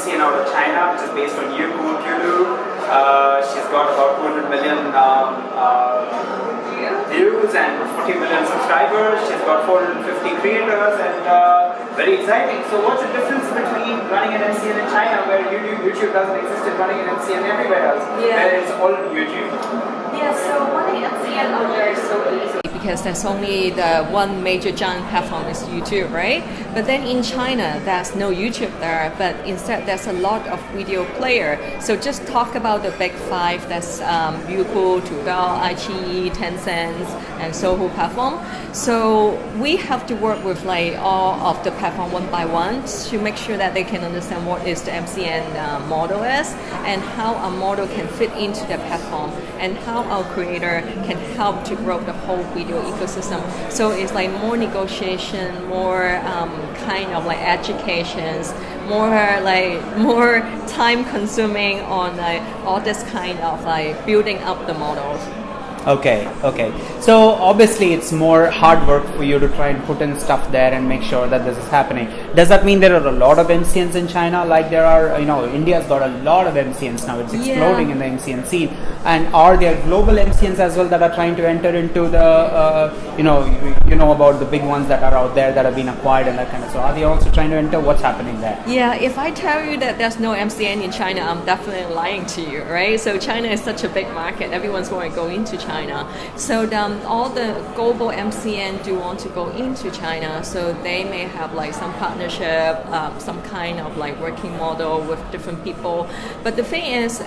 MCN out of China, which is based on Youku. She's got about 200 million views and 40 million subscribers. She's got 450 creators and very exciting. So what's the difference between running an MCN in China where YouTube doesn't exist and running an MCN everywhere else? Where it's all YouTube? Yeah, so running MCN out there is so easy because there's only the one major giant platform is YouTube, right? But then in China, there's no YouTube there, but instead there's a lot of video player. So just talk about the big five, that's Youku, Tudou, iQIYI, Tencent, and Sohu platform. So we have to work with like all of the platform one by one to make sure that they can understand what is the MCN model is and how a model can fit into the platform and how our creator can help to grow the whole video ecosystem. So it's like more negotiation, more kind of like educations, more time consuming on like all this kind of like building up the models. Okay. So obviously it's more hard work for you to try and put in stuff there and make sure that this is happening. Does that mean there are a lot of MCNs in China? Like there are, India's got a lot of MCNs now. It's exploding in the MCN scene. And are there global MCNs as well that are trying to enter into the, you know about the big ones that are out there that have been acquired and that kind of. So are they also trying to enter? What's happening there? Yeah, if I tell you that there's no MCN in China, I'm definitely lying to you, right? So China is such a big market. Everyone's going to go into China. So all the global MCN do want to go into China. So they may have like some partnership, some kind of like working model with different people. But the thing is,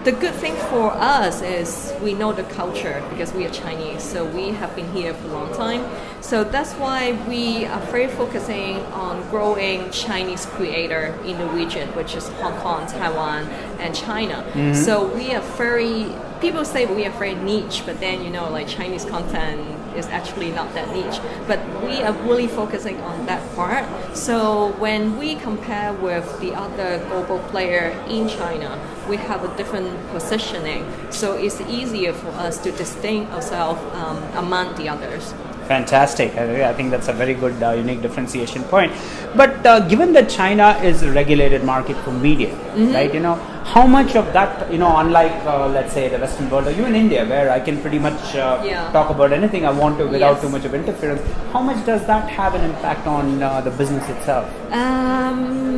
the good thing for us is we know the culture because we are Chinese, so we have been here for a long time. So that's why we are very focusing on growing Chinese creator in the region, which is Hong Kong, Taiwan, and China. Mm-hmm. So we are people say we are very niche, but then like Chinese content is actually not that niche. But we are really focusing on that part. So when we compare with the other global player in China, we have a different positioning. So it's easier for us to distinguish ourselves among the others. Fantastic. I think that's a very good unique differentiation point. But given that China is a regulated market for media, right? How much of that, unlike let's say the Western world or even India, where I can pretty much talk about anything I want to without too much of interference, how much does that have an impact on the business itself?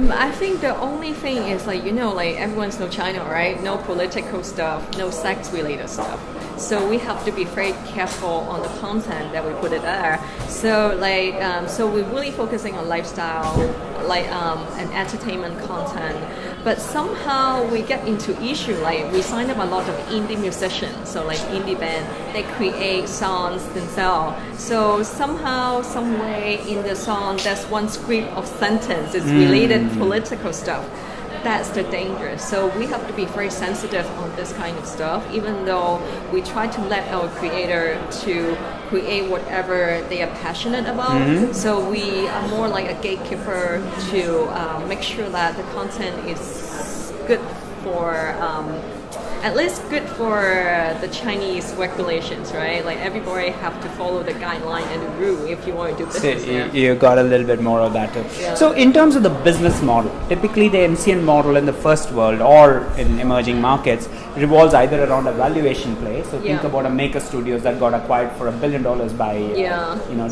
I think the only thing is like everyone's know China, right? No political stuff, no sex related stuff. So we have to be very careful on the content that we put it there. So so we're really focusing on lifestyle, and entertainment content. But somehow we get into issue, like we sign up a lot of indie musicians, so like indie band, they create songs themselves. So somehow, some way in the song, there's one script of sentence, it's related political stuff. That's the danger. So we have to be very sensitive on this kind of stuff, even though we try to let our creator to create whatever they are passionate about. So we are more like a gatekeeper to make sure that the content is good for at least good for the Chinese regulations, right? Like everybody have to follow the guideline and the rule if you want to do business. So you got a little bit more of that too. Yeah. So in terms of the business model, typically the MCN model in the first world or in emerging markets revolves either around a valuation play. So think about a Maker Studios that got acquired for $1 billion by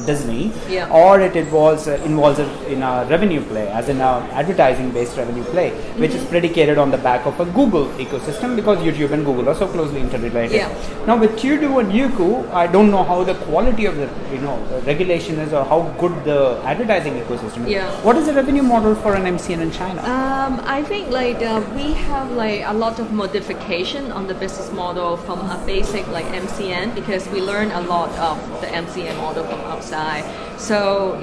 Disney, or it involves in a revenue play, as in a advertising-based revenue play, which is predicated on the back of a Google ecosystem because YouTube and Google are so closely interrelated. Now with Tudou and Youku, I don't know how the quality of the regulation is or how good the advertising ecosystem is. What is the revenue model for an MCN in China? I think we have a lot of modification on the business model from a basic MCN because we learn a lot of the MCN model from outside. So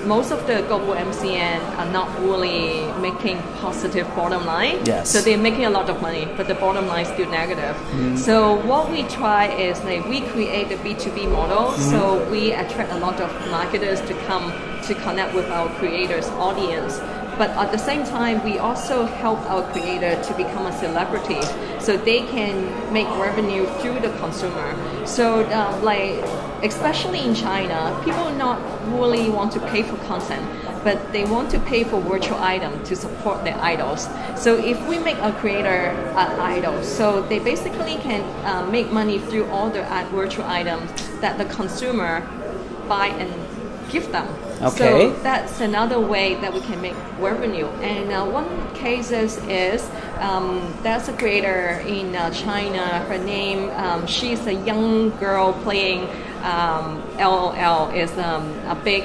most of the global MCN are not really making positive bottom line. So they're making a lot of money, but the bottom line is still negative. So what we try is we create a B2B model. So we attract a lot of marketers to come to connect with our creators' audience. But at the same time, we also help our creator to become a celebrity, so they can make revenue through the consumer. So, especially in China, people not really want to pay for content. but they want to pay for virtual item to support their idols. So if we make a creator idol, so they basically can make money through all the virtual items that the consumer buy and give them. Okay. So that's another way that we can make revenue. And one case is there's a creator in China. Her name, she's a young girl playing LOL, is a big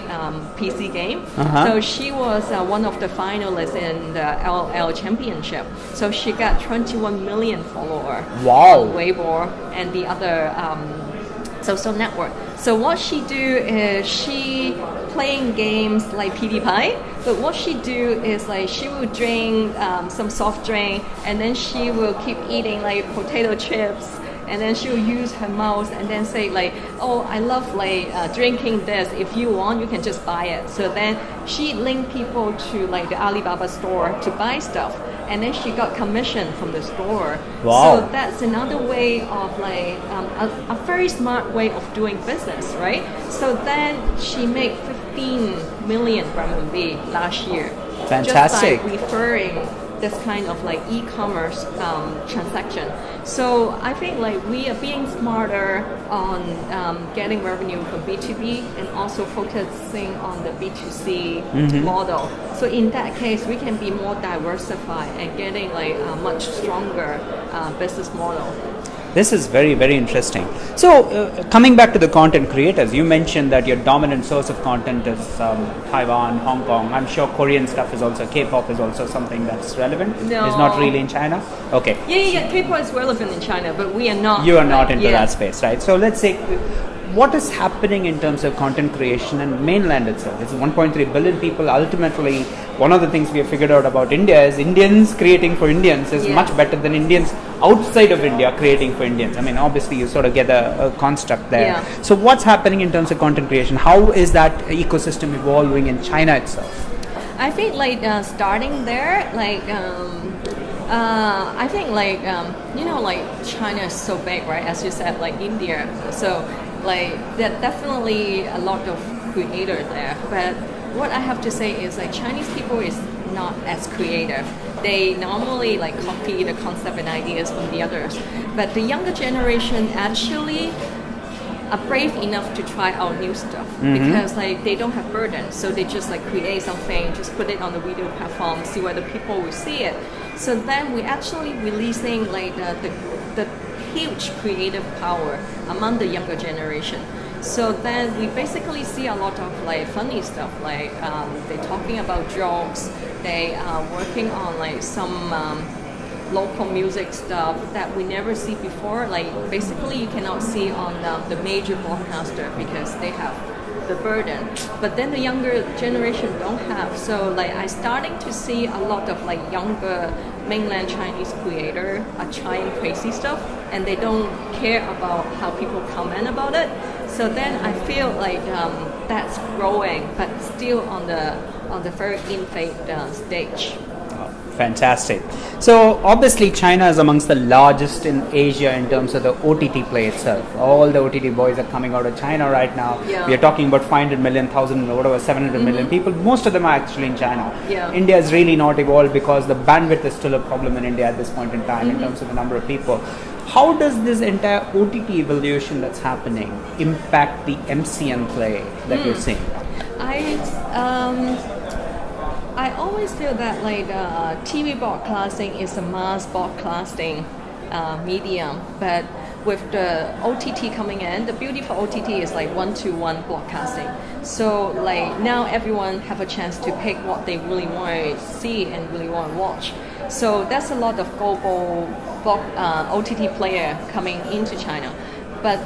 PC game. So she was one of the finalists in the LOL championship. So she got 21 million followers on Weibo and the other social network. So what she do is she playing games like PewDiePie, but what she do is like she will drink some soft drink, and then she will keep eating like potato chips, and then she will use her mouth and then say like, oh, I love like drinking this. If you want, you can just buy it. So then she linked people to like the Alibaba store to buy stuff, and then she got commission from the store. Wow. So that's another way of like a very smart way of doing business, right? So then she made 15 million RMB last year. Fantastic. Just by referring this kind of like e-commerce transaction. So I think like we are being smarter on getting revenue from B2B and also focusing on the B2C model. So in that case, we can be more diversified and getting like a much stronger business model. This is very, very interesting. So, coming back to the content creators, you mentioned that your dominant source of content is Taiwan, Hong Kong. I'm sure Korean stuff is also, K-pop is also something that's relevant. No. It's not really in China? Okay. Yeah. K-pop is relevant in China, but we are not. You are not into that space, right? So, let's say, what is happening in terms of content creation in mainland itself? It's 1.3 billion people. Ultimately, one of the things we have figured out about India is Indians creating for Indians is much better than Indians outside of India creating for Indians. I mean, obviously, you sort of get a construct there. Yeah. So what's happening in terms of content creation? How is that ecosystem evolving in China itself? I think like starting there, like I think like like China is so big, right? As you said, like India. So like there are definitely a lot of creators there. But what I have to say is like Chinese people is not as creative. They normally like copy the concept and ideas from the others. But the younger generation actually are brave enough to try out new stuff because like they don't have burden. So they just like create something, just put it on the video platform, see whether people will see it. So then we actually releasing like the huge creative power among the younger generation. So then we basically see a lot of like funny stuff, like they're talking about jokes, they are working on like some local music stuff that we never see before. Like basically you cannot see on the major broadcaster because they have the burden, but then the younger generation don't have. So like I starting to see a lot of like younger mainland Chinese creator are trying crazy stuff and they don't care about how people comment about it. So then I feel like that's growing, but still on the very infant stage. Fantastic. So obviously China is amongst the largest in Asia in terms of the OTT play itself. All the OTT boys are coming out of China right now. Yeah. We are talking about 500 million, 1,000, whatever, 700 million people. Most of them are actually in China. Yeah. India is really not evolved because the bandwidth is still a problem in India at this point in time in terms of the number of people. How does this entire OTT evolution that's happening impact the MCN play that you're seeing? I always feel that like TV broadcasting is a mass broadcasting medium, but with the OTT coming in, the beauty for OTT is like one-to-one broadcasting. So like now everyone have a chance to pick what they really want to see and really want to watch. So that's a lot of global OTT player coming into China. But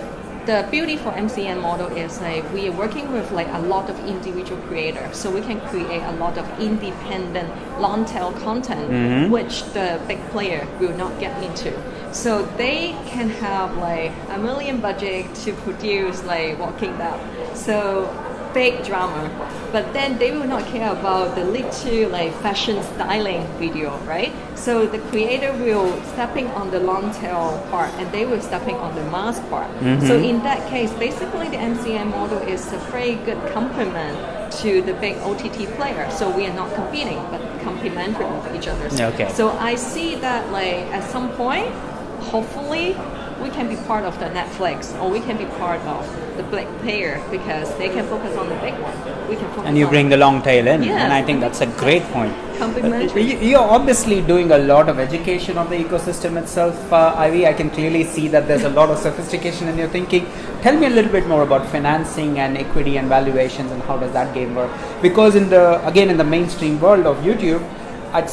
the beauty for MCN model is like we are working with like a lot of individual creators, so we can create a lot of independent long tail content, which the big player will not get into. So they can have like $1 million budget to produce like Walking Dead. So big drama, but then they will not care about the little like fashion styling video, right? So the creator will stepping on the long tail part, and they will stepping on the mass part. So in that case, basically the MCN model is a very good complement to the big OTT player. So we are not competing, but complementary of each other. Okay. So I see that like at some point, hopefully, we can be part of the Netflix, or we can be part of the big player, because they can focus on the big one. We can focus And you on bring the long tail in, Yeah. and I think that's a great point. complementary. You're obviously doing a lot of education of the ecosystem itself, Ivy. I can clearly see that there's a lot of sophistication in your thinking. Tell me a little bit more about financing and equity and valuations, and how does that game work? Because in the mainstream world of YouTube,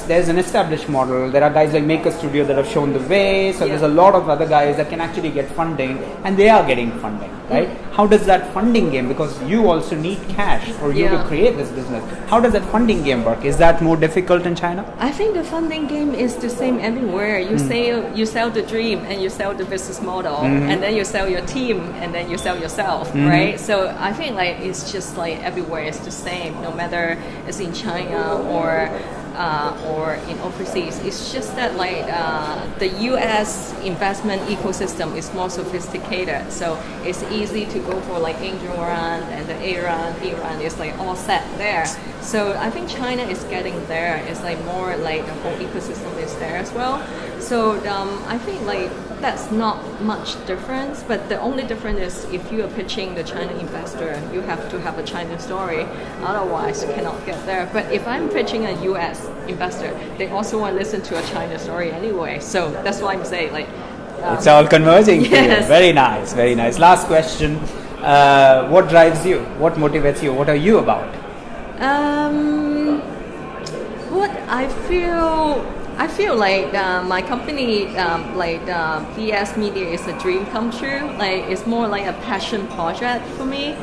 there's an established model. There are guys like Maker Studio that have shown the way. So there's a lot of other guys that can actually get funding, and they are getting funding, right? How does that funding game, because you also need cash for you to create this business, how does that funding game work? Is that more difficult in China? I think the funding game is the same everywhere. You sell the dream, and you sell the business model, and then you sell your team, and then you sell yourself, right? So I think like it's just like everywhere it's the same, no matter it's in China or in overseas. It's just that like the US investment ecosystem is more sophisticated, so it's easy to go for like angel round, and the A round, B round is like all set there. So I think China is getting there. It's like more like the whole ecosystem is there as well. So I think like that's not much difference, but the only difference is if you are pitching the China investor, you have to have a China story, otherwise you cannot get there. But if I'm pitching a US investor, they also want to listen to a China story anyway. So that's why I'm saying like It's all converging for you. Yes. Very nice, very nice. Last question. What drives you? What motivates you? What are you about? What I feel like my company, VS Media, is a dream come true. Like it's more like a passion project for me,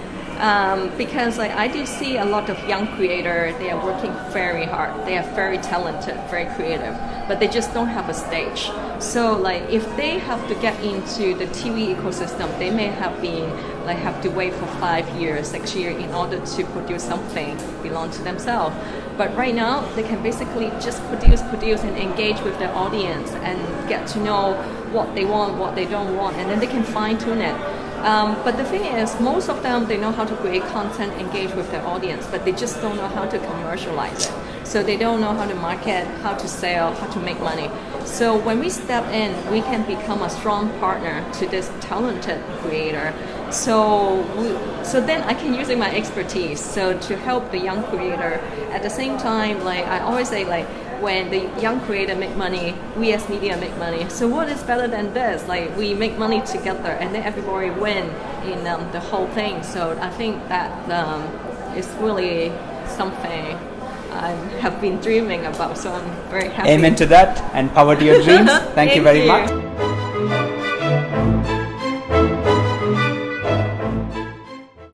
because like I do see a lot of young creators. They are working very hard. They are very talented, very creative, but they just don't have a stage. So like if they have to get into the TV ecosystem, they may have to wait for 5 years, 6 years in order to produce something belong to themselves. But right now, they can basically just produce and engage with their audience and get to know what they want, what they don't want, and then they can fine tune it. But the thing is, most of them, they know how to create content, engage with their audience, but they just don't know how to commercialize it. So they don't know how to market, how to sell, how to make money. So when we step in, we can become a strong partner to this talented creator. So then I can use my expertise to help the young creator. At the same time, like I always say, like when the young creator make money, we as media make money. So what is better than this? Like we make money together, and then everybody win in the whole thing. So I think that is really something I have been dreaming about. So I'm very happy. Amen to that, and power to your dreams. Thank you very much.